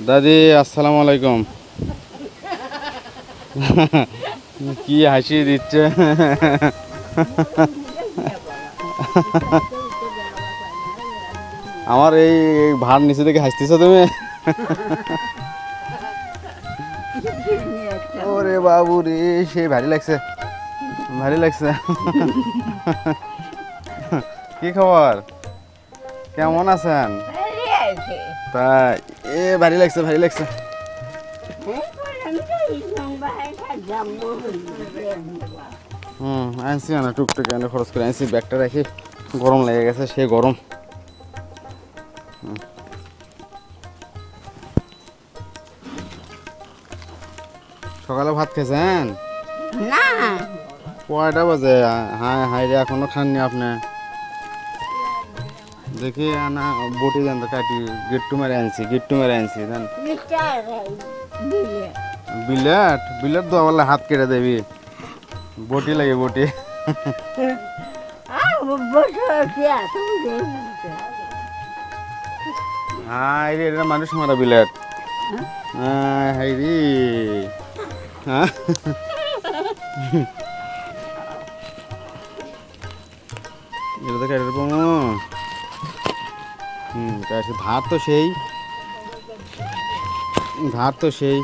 দাদি আসসালামু আলাইকুম। কি হাসি দিচ্ছে। আমার এই ভার নিচে থেকে হাসতেছো তুমি। ওরে বাবু রে, সেই ভারী লাগছে, ভারী লাগছে। কি খবর, কেমন আছেন? তাই ভারী লাগছে, ভারী লাগছে। আনছি না টুকটুক এনে খরচ করে আনছি, ব্যাগটা রাখি, গরম লেগে গেছে, সে গরম। সকালে ভাত খেয়েছেন? না, কয়টা বাজে? হ্যাঁ হাই রে, এখনো খাননি আপনি? দেখি না বটি দেন তো, কাটি গিট্টু মেরে আনছি, গিট্টু মেরে আনছি দেন। বিলেট বিলেট তো বললে হাত কেটে দেবি, বটি লাগে বটি। হাই রে, এটা মানুষ মারা বিলেট। হাই রে, হ্যাঁ এটা তো কেটে দেবো। ধার তো সেই, ধার তো সেই।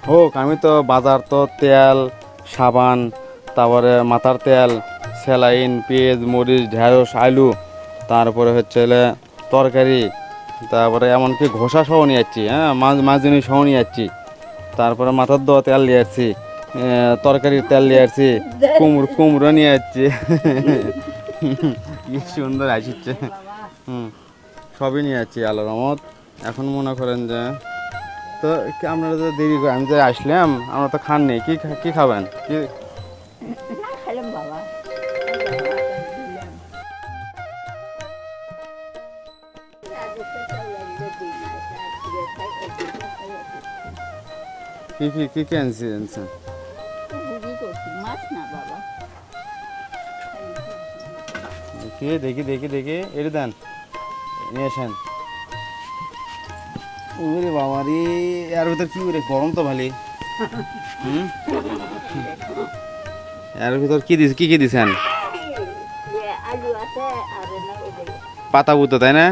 হোক, আমি তো বাজার তো তেল সাবান, তারপরে মাথার তেল, স্যালাইন, পেঁয়াজ, মরিচ, ঢেঁড়স, আলু, তারপরে হচ্ছে তরকারি, তারপরে এমনকি ঘষা সহ নিয়ে যাচ্ছি, হ্যাঁ মাঝুনি সহ নিয়ে যাচ্ছি, তারপরে মাথার দেওয়া তেল নিয়ে যাচ্ছি, তরকারির তেল নিয়ে যাচ্ছি, কুমড়ো নিয়ে যাচ্ছি। কি সুন্দর আসছে। সবই নিয়ে যাচ্ছি আল্লাহর রহমত। এখন মনে করেন যে তো আপনারা তো দেরি করে, আমি যে আসলাম, আমরা তো খাননি, কি খাবেন? কি কি কি কি কি আনছেন? দেখি দেখি দেখি দেখি, এটা দেন, নিয়ে আসেন। ওরে বাবা রে, এর ভিতর কি করে, গরম তো ভালো। এর ভিতর কি দিস, কি কি দিছেন? পাতা বুতো, তাই না?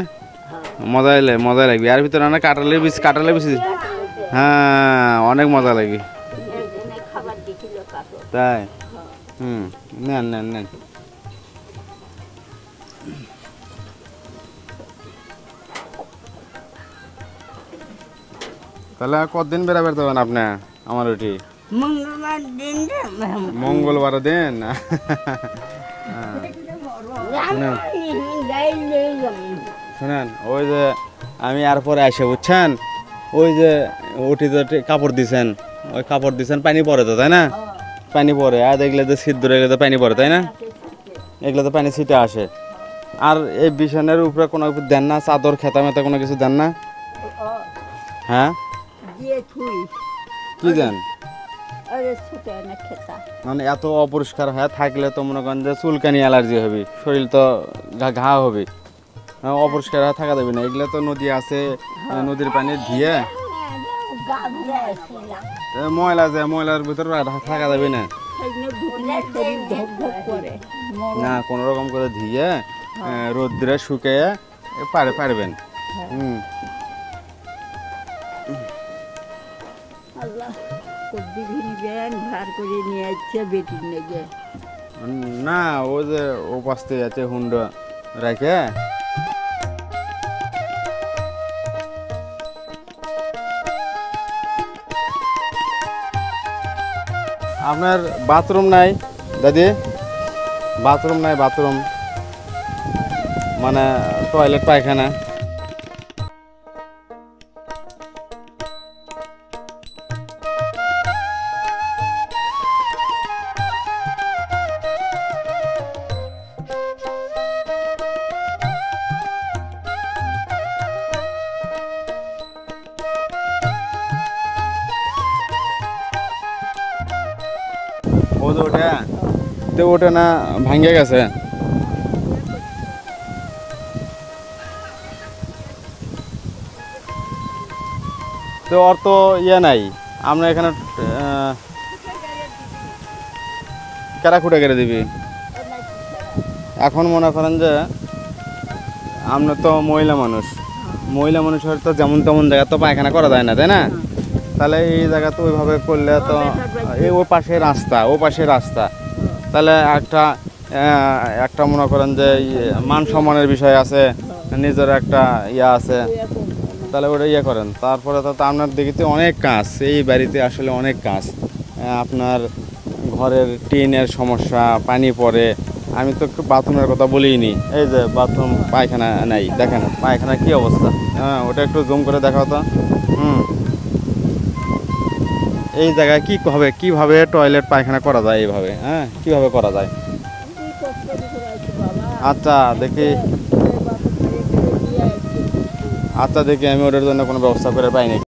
মজা লাগবে। এর ভিতরে না কাঁঠালের বীজ। হ্যাঁ, অনেক মজা লাগবে। তাই? নেন নেন নেন। তাহলে কতদিন বেড়াবেন দেবেন আপনি আমার ওটি? মঙ্গলবার দিন। শুনেন, ওই যে আমি এরপরে আসে বুঝছেন, ওই যে ওটিতে কাপড় দিছেন, ওই কাপড় দিছেন, পানি পড়ে তো, তাই না? পানি পড়ে, আর দেখলে তো শীত ধরে, এগুলো তো পানি পড়ে, তাই না? এগুলো তো পানি ছিটে আসে। আর এই বিছানার উপরে কোনো কিছু দেন না? চাদর খেতা মেতা কোনো কিছু দেন না? হ্যাঁ, কি দেন? মানে এত অপরিষ্কার হয়ে থাকলে তো মনে করেন যে চুলকানি, অ্যালার্জি হবে, শরীর তো ঘা হবে, অপরিষ্কার হয়ে থাকা যাবে না। এগুলো তো নদী আছে, নদীর পানি ধুয়ে, ময়লা যায়, ময়লার ভিতরে থাকা যাবে না। না, কোনো রকম করে ধুয়ে রোদ্রে শুকিয়ে পারবেন। না, ও যে ও পাশে আছে হুন্ডা রাখে। আপনার বাথরুম নাই দাদি? বাথরুম নাই? বাথরুম মানে টয়লেট, পায়খানা? হ্যাঁ, তো ওটা না ভাঙ্গে গেছে। তো ওর তো ইয়ে নাই, আমরা এখানে কেরা খুঁটে কেড়ে দিবি। এখন মনে করেন যে আমরা তো মহিলা মানুষ, মহিলা মানুষের তো যেমন তেমন জায়গা তো পায়খানা করা যায় না, তাই না? তাহলে এই জায়গা তো ওইভাবে করলে তো এই ও পাশে রাস্তা, ও পাশে রাস্তা, তাহলে একটা মনে করেন যে মান সম্মানের বিষয় আছে, নিজের একটা ইয়া আছে, তাহলে ওটা ইয়ে করেন। তারপরে তো আপনার দেখিতে অনেক কাজ, এই বাড়িতে আসলে অনেক কাজ। আপনার ঘরের টিনের সমস্যা, পানি পড়ে। আমি তো একটু বাথরুমের কথা বলিনি, এই যে বাথরুম পায়খানা নাই, দেখেন পায়খানা কি অবস্থা। হ্যাঁ, ওটা একটু জুম করে দেখাও তো। এই জায়গায় কি হবে, কিভাবে টয়লেট পায়খানা করা যায় এইভাবে? হ্যাঁ, কিভাবে করা যায়? আচ্ছা দেখি, আচ্ছা দেখি আমি ওটার জন্য কোনো ব্যবস্থা করে পাইনি।